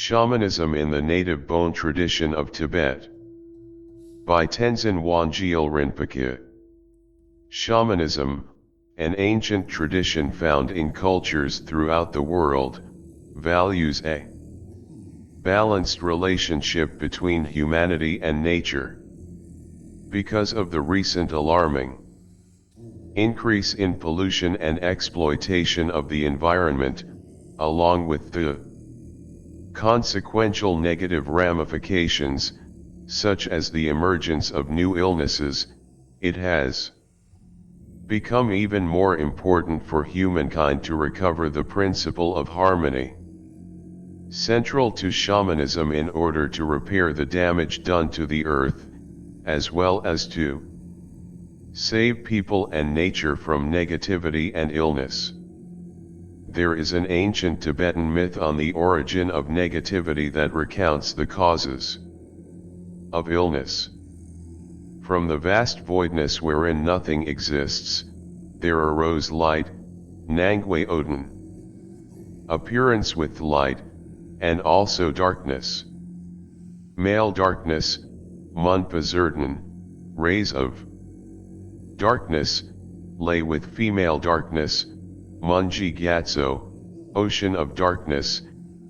Shamanism in the Native Bone Tradition of Tibet. By Tenzin Wangyal Rinpoche. Shamanism, an ancient tradition found in cultures throughout the world, values a balanced relationship between humanity and nature. Because of the recent alarming increase in pollution and exploitation of the environment, along with the consequential negative ramifications, such as the emergence of new illnesses, it has become even more important for humankind to recover the principle of harmony. Central to shamanism in order to repair the damage done to the earth, as well as to save people and nature from negativity and illness. There is an ancient Tibetan myth on the origin of negativity that recounts the causes of illness. From the vast voidness wherein nothing exists, there arose light, Nangwe Odin. Appearance with light, and also darkness. Male darkness, Munpa Zertan, rays of darkness, lay with female darkness, Munji Gyatso, ocean of darkness,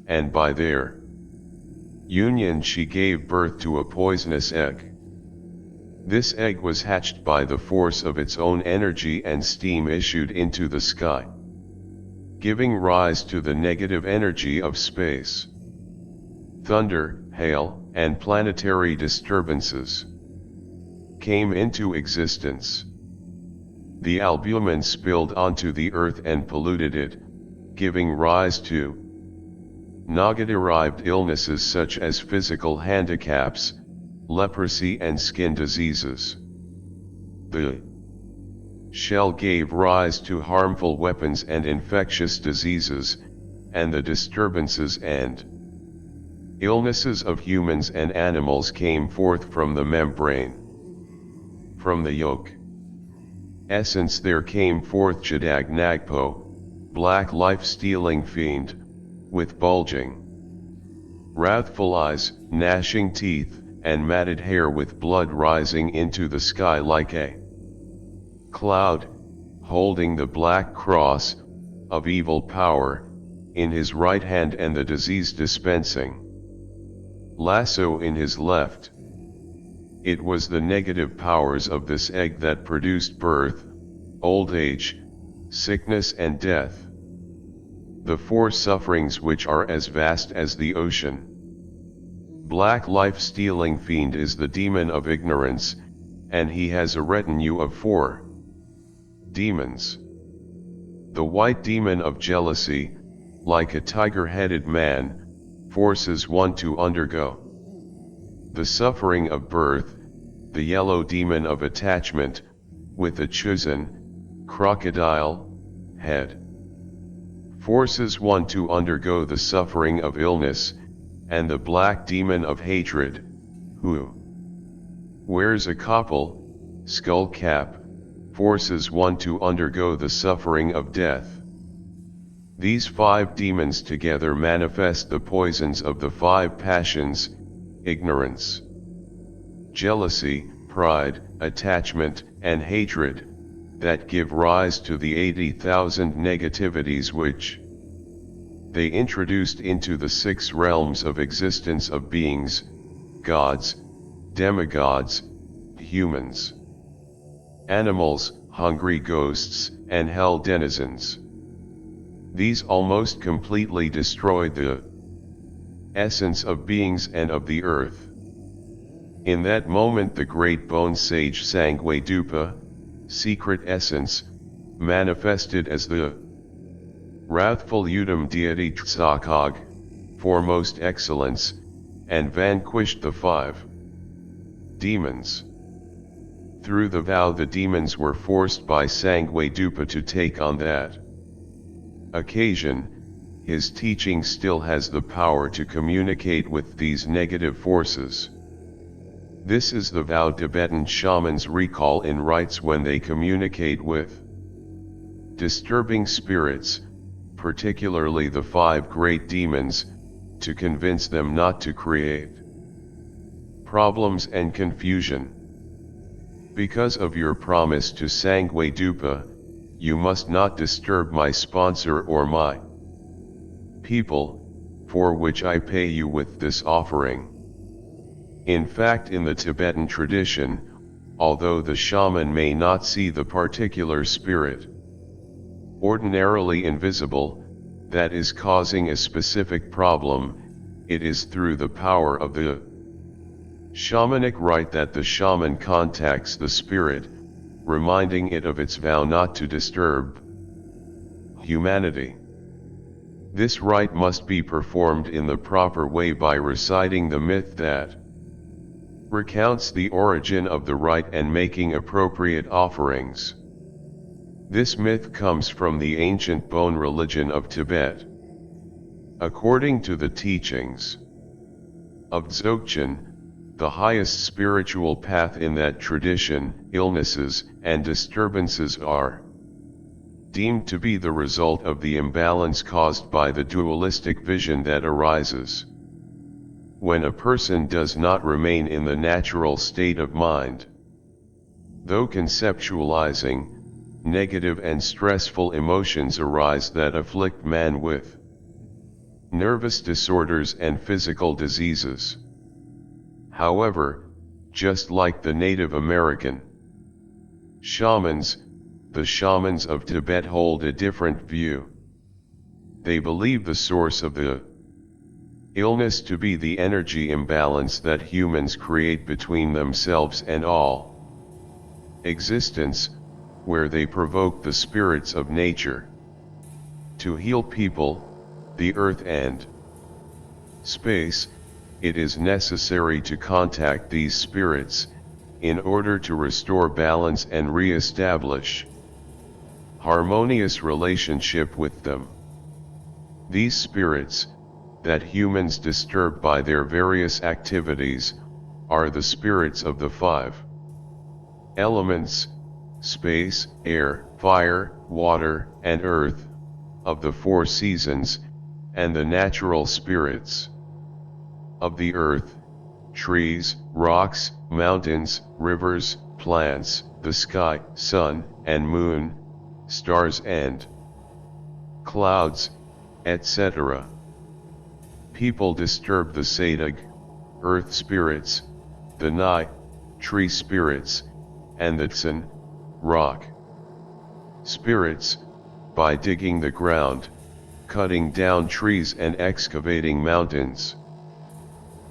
and by their union she gave birth to a poisonous egg. This egg was hatched by the force of its own energy and steam issued into the sky, giving rise to the negative energy of space. Thunder, hail, and planetary disturbances came into existence. The albumin spilled onto the earth and polluted it, giving rise to Naga-derived illnesses such as physical handicaps, leprosy and skin diseases. The shell gave rise to harmful weapons and infectious diseases, and the disturbances and illnesses of humans and animals came forth from the membrane. From the yolk essence there came forth Jadag Nagpo, black life-stealing fiend, with bulging, wrathful eyes, gnashing teeth, and matted hair with blood rising into the sky like a cloud, holding the black cross of evil power in his right hand and the disease-dispensing lasso in his left. It was the negative powers of this egg that produced birth, old age, sickness and death. The four sufferings which are as vast as the ocean. Black life-stealing fiend is the demon of ignorance, and he has a retinue of 4 demons. The white demon of jealousy, like a tiger-headed man, forces one to undergo the suffering of birth. The yellow demon of attachment, with a chosen, crocodile, head, forces one to undergo the suffering of illness, and the black demon of hatred, who wears a koppel, skull cap, forces one to undergo the suffering of death. These 5 demons together manifest the poisons of the 5 passions: ignorance, jealousy, pride, attachment, and hatred, that give rise to the 80,000 negativities which they introduced into the 6 realms of existence of beings, gods, demigods, humans, animals, hungry ghosts, and hell denizens. These almost completely destroyed the essence of beings and of the earth. In that moment the great bone sage Sangwe Dupa, secret essence, manifested as the wrathful Udam deity Tsakog, foremost excellence, and vanquished the 5 demons. Through the vow the demons were forced by Sangwe Dupa to take on that occasion. His teaching still has the power to communicate with these negative forces. This is the vow Tibetan shamans recall in rites when they communicate with disturbing spirits, particularly the 5 great demons, to convince them not to create problems and confusion. Because of your promise to Sangwe Dupa, you must not disturb my sponsor or my people, for which I pay you with this offering. In fact, in the Tibetan tradition, although the shaman may not see the particular spirit, ordinarily invisible, that is causing a specific problem, it is through the power of the shamanic rite that the shaman contacts the spirit, reminding it of its vow not to disturb humanity. This rite must be performed in the proper way by reciting the myth that recounts the origin of the rite and making appropriate offerings. This myth comes from the ancient bone religion of Tibet. According to the teachings of Dzogchen, the highest spiritual path in that tradition, illnesses and disturbances are deemed to be the result of the imbalance caused by the dualistic vision that arises when a person does not remain in the natural state of mind. Though conceptualizing, negative and stressful emotions arise that afflict man with nervous disorders and physical diseases. However, just like the Native American shamans, the shamans of Tibet hold a different view. They believe the source of the illness to be the energy imbalance that humans create between themselves and all existence, where they provoke the spirits of nature to heal people, the earth and space. It is necessary to contact these spirits, in order to restore balance and re-establish harmonious relationship with them. These spirits, that humans disturb by their various activities, are the spirits of the five elements, space, air, fire, water, and earth, of the four seasons, and the natural spirits of the earth, trees, rocks, mountains, rivers, plants, the sky, sun, and moon, stars and clouds, etc. People disturb the Sadag, earth spirits, the Nai, tree spirits, and the Tsin, rock spirits, by digging the ground, cutting down trees and excavating mountains.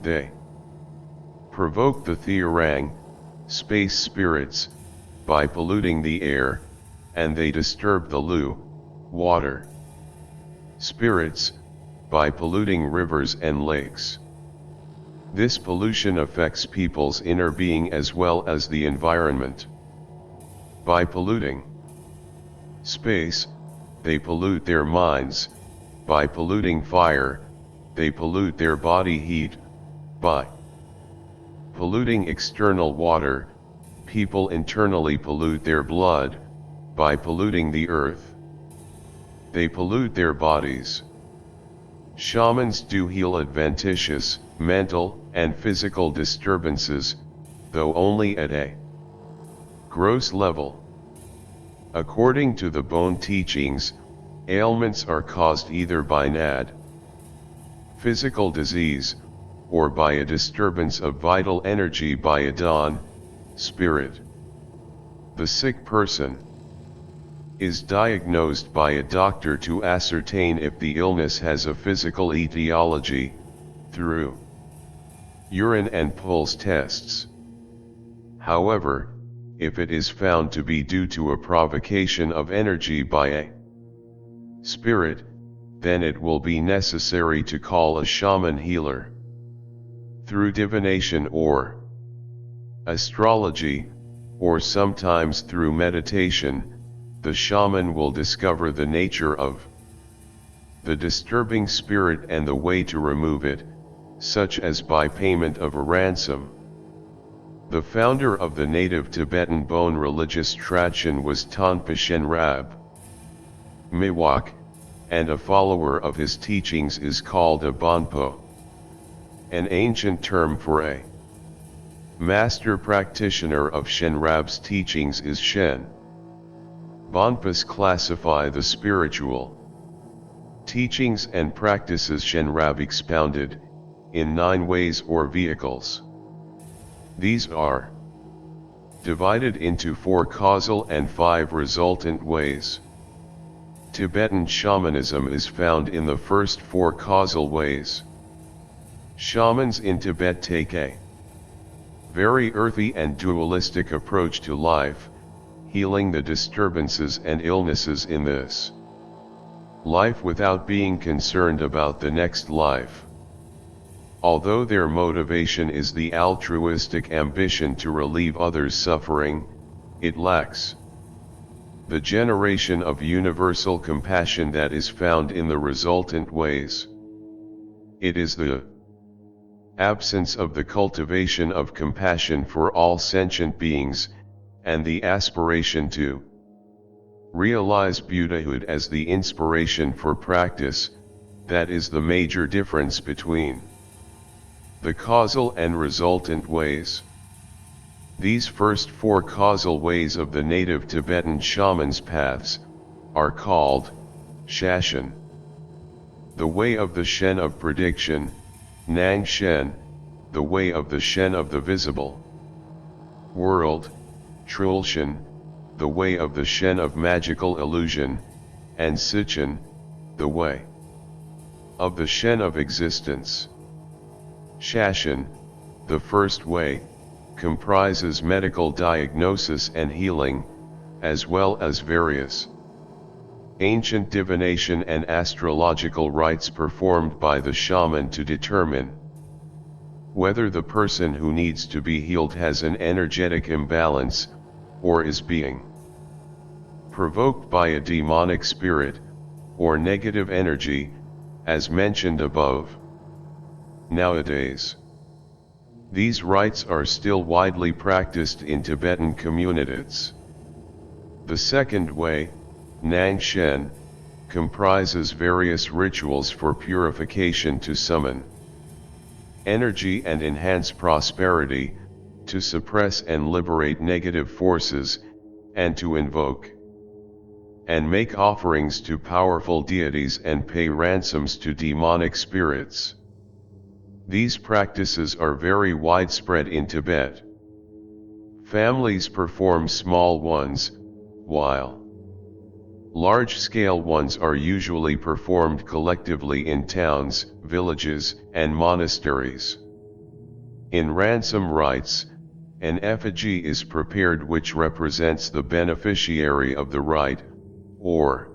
They provoke the Theorang, space spirits, by polluting the air, and they disturb the Lu, water spirits, by polluting rivers and lakes. This pollution affects people's inner being as well as the environment. By polluting space, they pollute their minds. By polluting fire, they pollute their body heat. By polluting external water, people internally pollute their blood. By polluting the earth, they pollute their bodies. Shamans do heal adventitious, mental, and physical disturbances, though only at a gross level. According to the bone teachings, ailments are caused either by NAD, physical disease, or by a disturbance of vital energy by a dawn, spirit. The sick person is diagnosed by a doctor to ascertain if the illness has a physical etiology, through urine and pulse tests. However, if it is found to be due to a provocation of energy by a spirit, then it will be necessary to call a shaman healer. Through divination or astrology, or sometimes through meditation, the shaman will discover the nature of the disturbing spirit and the way to remove it, such as by payment of a ransom. The founder of the native Tibetan bone religious tradition was Tonpa Shenrab Miwok, and a follower of his teachings is called a Bonpo. An ancient term for a master practitioner of Shenrab's teachings is Shen. Bonpas classify the spiritual teachings and practices Shenrab expounded, in 9 ways or vehicles. These are divided into 4 causal and 5 resultant ways. Tibetan shamanism is found in the first 4 causal ways. Shamans in Tibet take a very earthy and dualistic approach to life, healing the disturbances and illnesses in this life without being concerned about the next life. Although their motivation is the altruistic ambition to relieve others' suffering, it lacks the generation of universal compassion that is found in the resultant ways. It is the absence of the cultivation of compassion for all sentient beings, and the aspiration to realize Buddhahood as the inspiration for practice, that is the major difference between the causal and resultant ways. These first 4 causal ways of the native Tibetan shaman's paths are called Shashan. The way of the Shen of prediction, Nang Shen, the way of the Shen of the visible world, Trulshan, the way of the Shen of magical illusion, and Sichan, the way of the Shen of existence. Shashan, the first way, comprises medical diagnosis and healing, as well as various ancient divination and astrological rites performed by the shaman to determine whether the person who needs to be healed has an energetic imbalance, or is being provoked by a demonic spirit, or negative energy, as mentioned above. Nowadays, these rites are still widely practiced in Tibetan communities. The second way, Nang Shen, comprises various rituals for purification to summon energy and enhance prosperity, to suppress and liberate negative forces, and to invoke and make offerings to powerful deities and pay ransoms to demonic spirits. These practices are very widespread in Tibet. Families perform small ones, while large-scale ones are usually performed collectively in towns, villages, and monasteries. In ransom rites, an effigy is prepared which represents the beneficiary of the rite, or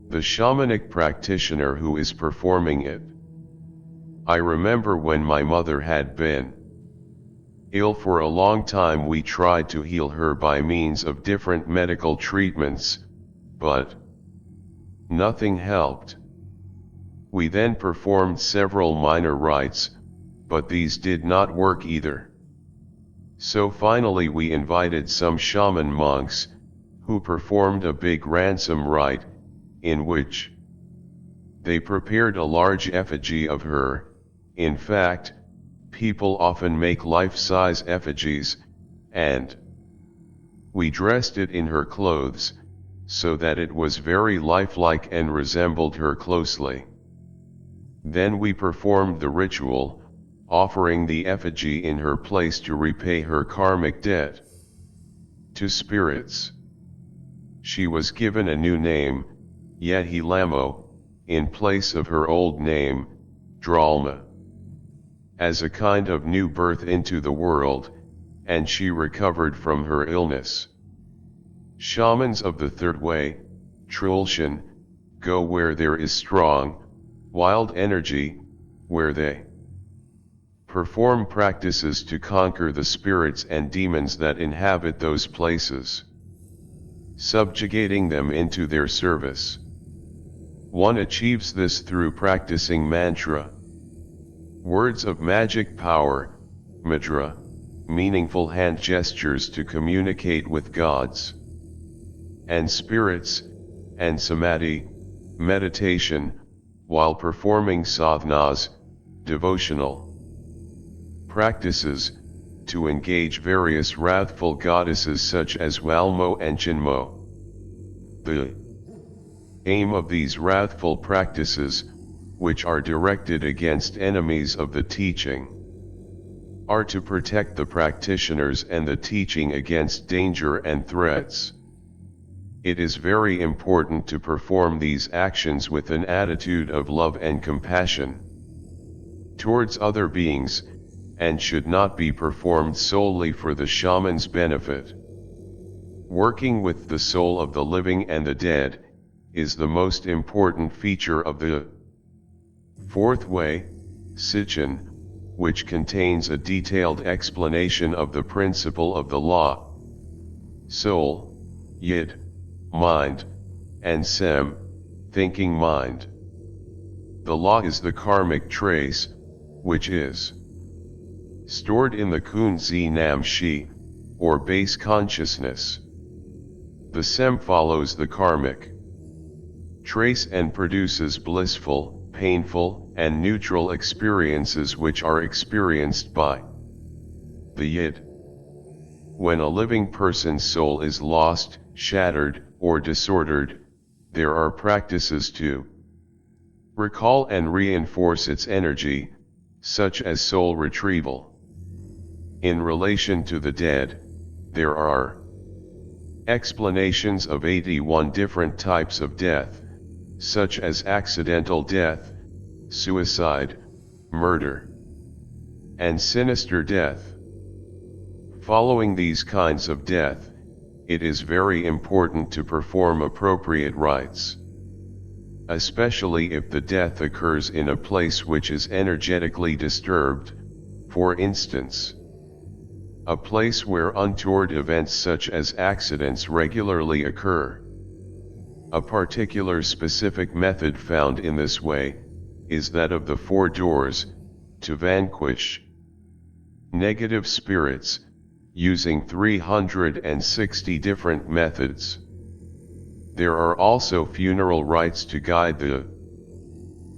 the shamanic practitioner who is performing it. I remember when my mother had been ill for a long time, we tried to heal her by means of different medical treatments, but nothing helped. We then performed several minor rites, but these did not work either. So finally we invited some shaman monks, who performed a big ransom rite, in which they prepared a large effigy of her. In fact, people often make life-size effigies, and we dressed it in her clothes, so that it was very lifelike and resembled her closely. Then we performed the ritual, offering the effigy in her place to repay her karmic debt to spirits. She was given a new name, Yehi Lamo, in place of her old name, Dralma, as a kind of new birth into the world, and she recovered from her illness. Shamans of the third way, Trulshan, go where there is strong, wild energy, where they perform practices to conquer the spirits and demons that inhabit those places, subjugating them into their service. One achieves this through practicing mantra, words of magic power, mudra, meaningful hand gestures to communicate with gods and spirits, and samadhi, meditation, while performing sadhanas, devotional practices, to engage various wrathful goddesses such as Walmo and Chinmo. The aim of these wrathful practices, which are directed against enemies of the teaching, are to protect the practitioners and the teaching against danger and threats. It is very important to perform these actions with an attitude of love and compassion towards other beings, and should not be performed solely for the shaman's benefit. Working with the soul of the living and the dead is the most important feature of the fourth way, Sitchin, which contains a detailed explanation of the principle of the law. Soul, Yid, mind, and Sem, thinking mind. The law is the karmic trace, which is stored in the Kunzi Nam Shi, or base consciousness. The Sem follows the karmic trace and produces blissful, painful, and neutral experiences which are experienced by the Yid. When a living person's soul is lost, shattered, or disordered, there are practices to recall and reinforce its energy, such as soul retrieval. In relation to the dead, there are explanations of 81 different types of death, such as accidental death, suicide, murder, and sinister death. Following these kinds of death, it is very important to perform appropriate rites, especially if the death occurs in a place which is energetically disturbed, for instance, a place where untoward events such as accidents regularly occur. A particular specific method found in this way is that of the 4 doors, to vanquish negative spirits, using 360 different methods. There are also funeral rites to guide the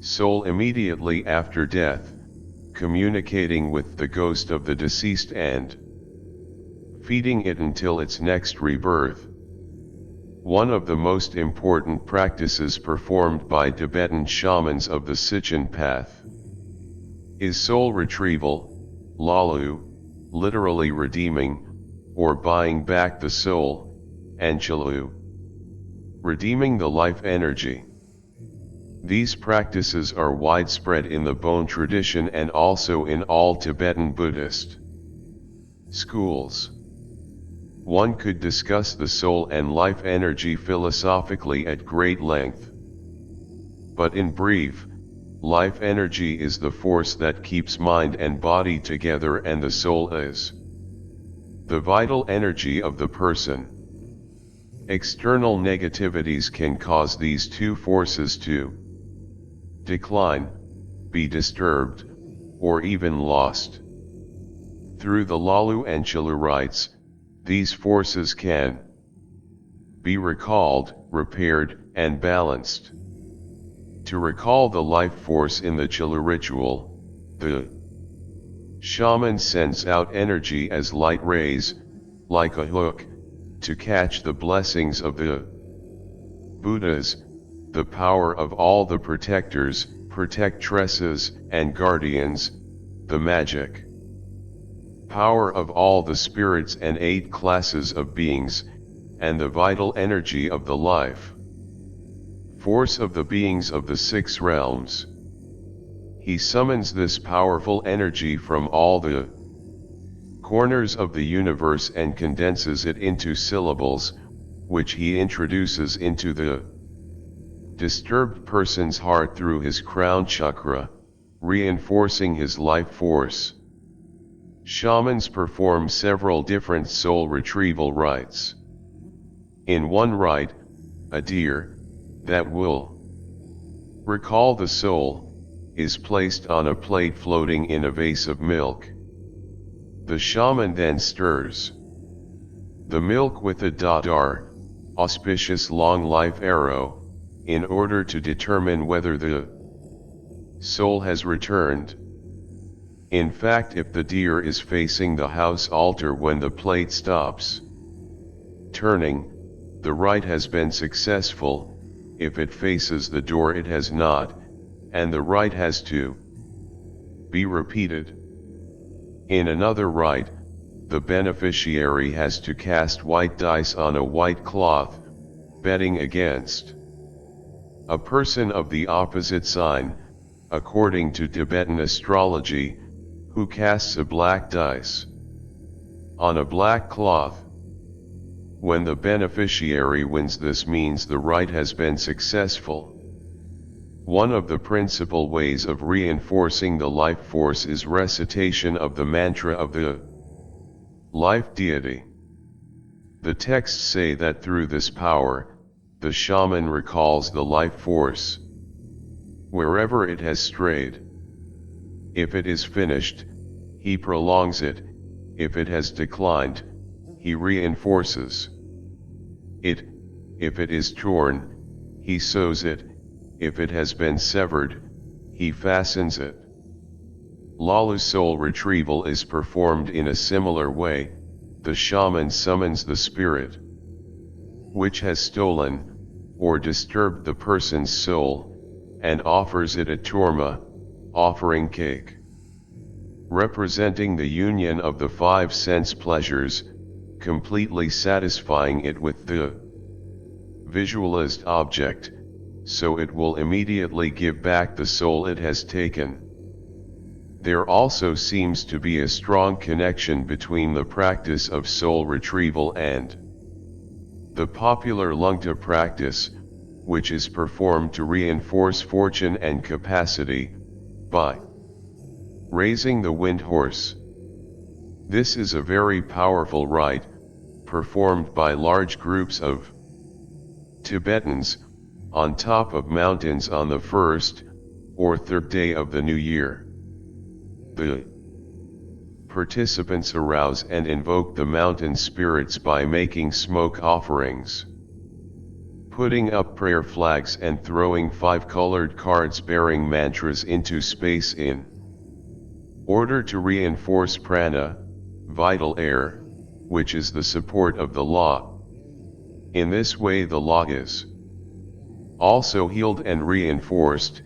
soul immediately after death, communicating with the ghost of the deceased and feeding it until its next rebirth. One of the most important practices performed by Tibetan shamans of the Sitchin path is soul retrieval, lalu, literally redeeming, or buying back the soul, and chalu, redeeming the life energy. These practices are widespread in the Bon tradition and also in all Tibetan Buddhist schools. One could discuss the soul and life energy philosophically at great length. But in brief, life energy is the force that keeps mind and body together, and the soul is the vital energy of the person. External negativities can cause these two forces to decline, be disturbed, or even lost. Through the Lalu and Chalu rites, these forces can be recalled, repaired, and balanced. To recall the life force in the Chalu ritual, the shaman sends out energy as light rays, like a hook, to catch the blessings of the Buddhas, the power of all the protectors, protectresses, and guardians, the magic power of all the spirits and 8 classes of beings, and the vital energy of the life force of the beings of the 6 realms. He summons this powerful energy from all the corners of the universe and condenses it into syllables, which he introduces into the disturbed person's heart through his crown chakra, reinforcing his life force. Shamans perform several different soul retrieval rites. In one rite, a deer, that will recall the soul, is placed on a plate floating in a vase of milk. The shaman then stirs the milk with a dadar, auspicious long life arrow, in order to determine whether the soul has returned. In fact, if the deer is facing the house altar when the plate stops turning, the rite has been successful. If it faces the door, it has not, and the rite has to be repeated. In another rite, the beneficiary has to cast white dice on a white cloth, betting against a person of the opposite sign, according to Tibetan astrology, who casts a black dice on a black cloth. When the beneficiary wins, this means the rite has been successful. One of the principal ways of reinforcing the life force is recitation of the mantra of the life deity. The texts say that through this power, the shaman recalls the life force wherever it has strayed. If it is finished, he prolongs it. If it has declined, he reinforces it. If it is torn, he sews it. If it has been severed, he fastens it. Lalu soul retrieval is performed in a similar way. The shaman summons the spirit which has stolen or disturbed the person's soul, and offers it a torma, offering cake, representing the union of the five sense pleasures, completely satisfying it with the visualized object, so it will immediately give back the soul it has taken. There also seems to be a strong connection between the practice of soul retrieval and the popular Lungta practice, which is performed to reinforce fortune and capacity, by raising the wind horse. This is a very powerful rite, performed by large groups of Tibetans, on top of mountains on the first or third day of the new year. The participants arouse and invoke the mountain spirits by making smoke offerings, putting up prayer flags, and throwing 5-colored cards bearing mantras into space in order to reinforce prana, vital air, which is the support of the law. In this way the law is also healed and reinforced,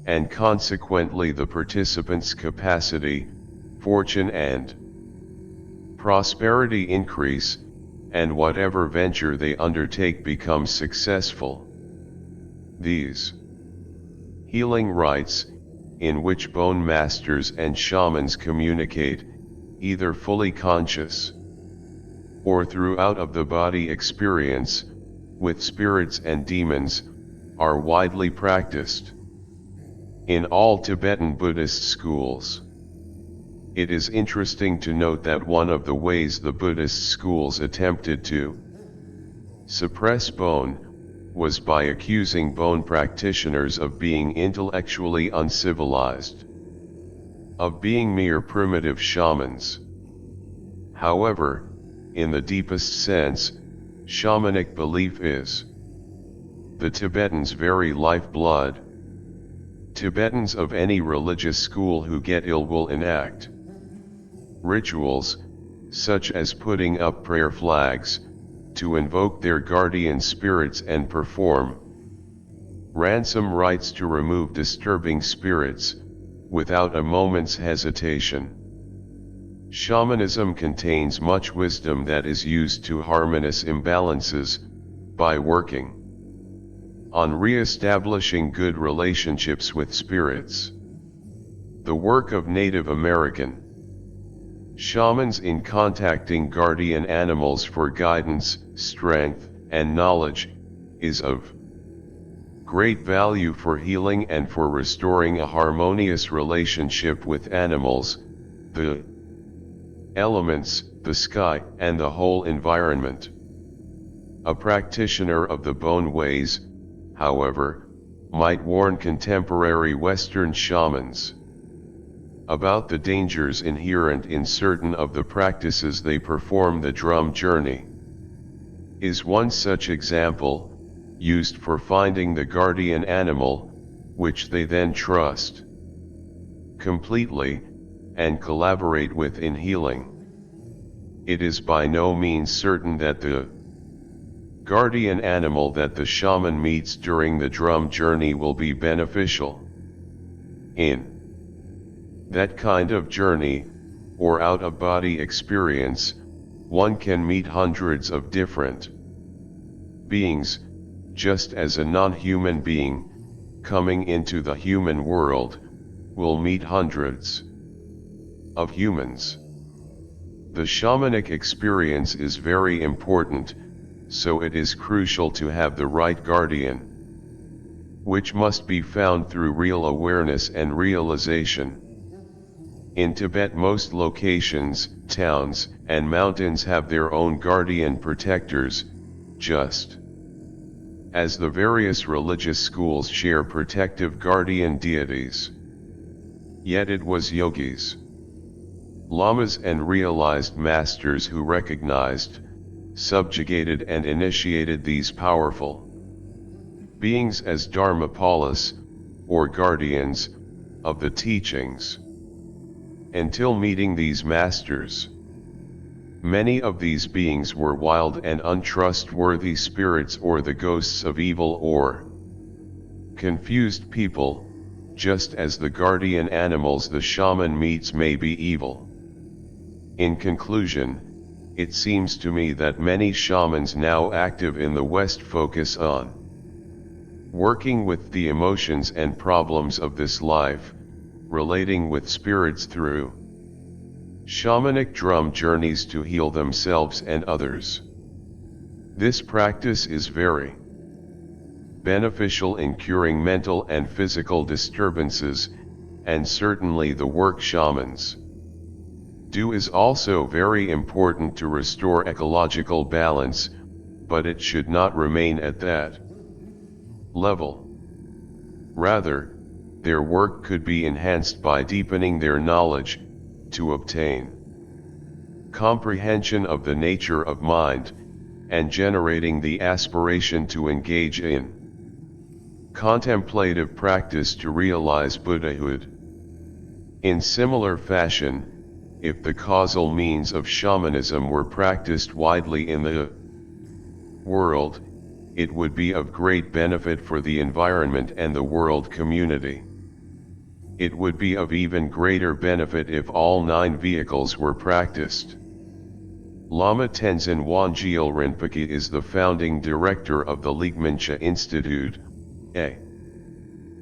and consequently the participants' capacity, fortune and prosperity increase, and whatever venture they undertake becomes successful. These healing rites, in which bone masters and shamans communicate, either fully conscious or through out-of-the-body experience, with spirits and demons, are widely practiced in all Tibetan Buddhist schools. It is interesting to note that one of the ways the Buddhist schools attempted to suppress bone was by accusing bone practitioners of being intellectually uncivilized, of being mere primitive shamans. However, in the deepest sense, shamanic belief is the Tibetans' very lifeblood. Tibetans of any religious school who get ill will enact rituals, such as putting up prayer flags, to invoke their guardian spirits and perform ransom rites to remove disturbing spirits, without a moment's hesitation. Shamanism contains much wisdom that is used to harmonize imbalances, by working on re-establishing good relationships with spirits. The work of Native American shamans in contacting guardian animals for guidance, strength, and knowledge, is of great value for healing and for restoring a harmonious relationship with animals, the elements, the sky, and the whole environment. A practitioner of the bone ways, however, might warn contemporary Western shamans about the dangers inherent in certain of the practices they perform. The drum journey is one such example, used for finding the guardian animal, which they then trust completely, and collaborate with in healing. It is by no means certain that the guardian animal that the shaman meets during the drum journey will be beneficial. In that kind of journey, or out-of-body experience, one can meet hundreds of different beings, just as a non-human being, coming into the human world, will meet hundreds of humans. The shamanic experience is very important, so it is crucial to have the right guardian, which must be found through real awareness and realization. In Tibet, most locations, towns, and mountains have their own guardian protectors, just as the various religious schools share protective guardian deities. Yet it was yogis, lamas and realized masters who recognized, subjugated and initiated these powerful beings as dharmapalas, or guardians, of the teachings. Until meeting these masters, many of these beings were wild and untrustworthy spirits or the ghosts of evil or confused people, just as the guardian animals the shaman meets may be evil. In conclusion, it seems to me that many shamans now active in the West focus on working with the emotions and problems of this life, relating with spirits through shamanic drum journeys to heal themselves and others. This practice is very beneficial in curing mental and physical disturbances, and certainly the work shamans do is also very important to restore ecological balance, but it should not remain at that level. Rather, their work could be enhanced by deepening their knowledge, to obtain comprehension of the nature of mind, and generating the aspiration to engage in contemplative practice to realize Buddhahood. In similar fashion, if the causal means of shamanism were practiced widely in the world, it would be of great benefit for the environment and the world community. It would be of even greater benefit if all 9 vehicles were practiced. Lama Tenzin Wangyal Rinpoche is the founding director of the Ligmincha Institute, a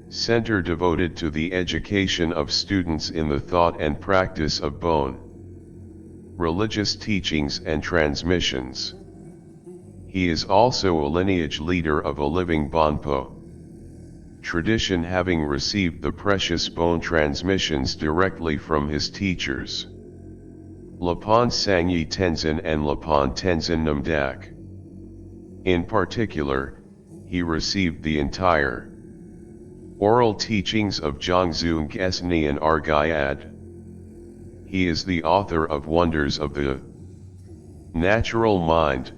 center devoted to the education of students in the thought and practice of Bon religious teachings and transmissions. He is also a lineage leader of a living Bonpo tradition, having received the precious Bon transmissions directly from his teachers, Lapon Sangye Tenzin and Lapon Tenzin Namdak. In particular, he received the entire oral teachings of Zhangzhung Gesni and Argyad. He is the author of Wonders of the Natural Mind,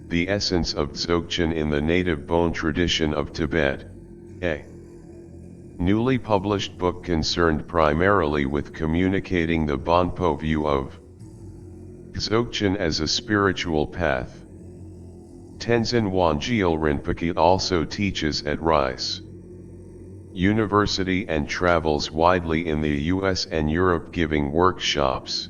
the essence of Dzogchen in the native Bon tradition of Tibet, a newly published book concerned primarily with communicating the Bonpo view of Dzogchen as a spiritual path. Tenzin Wangyal Rinpoche also teaches at Rice University and travels widely in the US and Europe giving workshops.